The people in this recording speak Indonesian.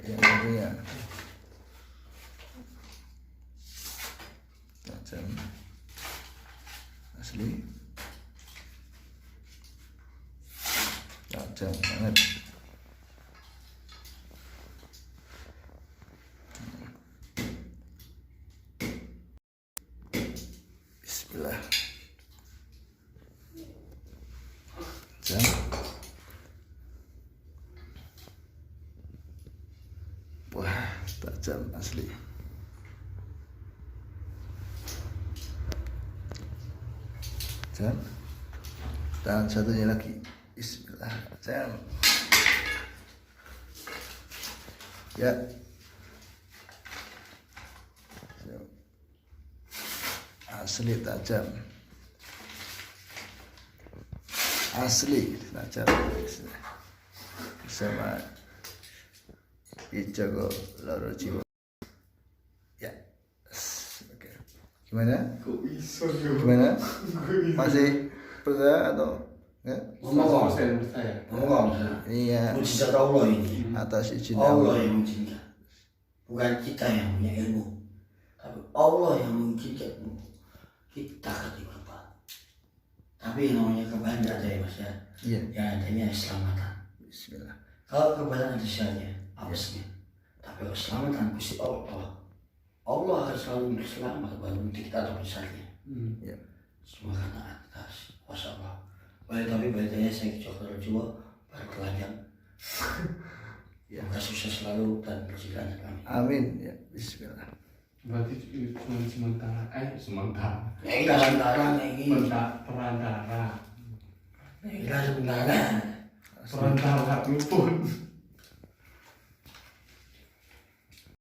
yang satunya tajam asli, tajam banget. Bismillah. Tajam. Wah, tajam asli. Tajam. Dan satunya lagi. Bismillah. Tajam. Ya. Asli tajam. Asli tajam. Bersama Ijago Loro Jiwa. Ya. Oke. Gimana? Gimana? Masih percaya atau enggak? Ngomong saya. Iya. Mujizat Allah ini. Atas izin Allah Allah. yang mengizinkan. Bukan kita yang punya ilmu. Tapi Allah yang mengizinkan kita ketika. Tapi yang namanya kebaikan tidak ada ya mas ya. Iya. Yang adanya keselamatan. Bismillah. Kalau kebaikan ada syaratnya, apesnya. Tapi keselamatan Gusti Allah. Allah akan selalu memberi selamat baru untuk kita atau besarnya. Ya. Semua karena atas kuasa Allah. Tapi baiknya saya coba jiwa berkelanjang. Ya. Semoga sukses selalu dan berjalan kami. Amin. Ya. Bismillah. Berarti cuma sementara Ya sementara ini. perantara Ya sementara. luput.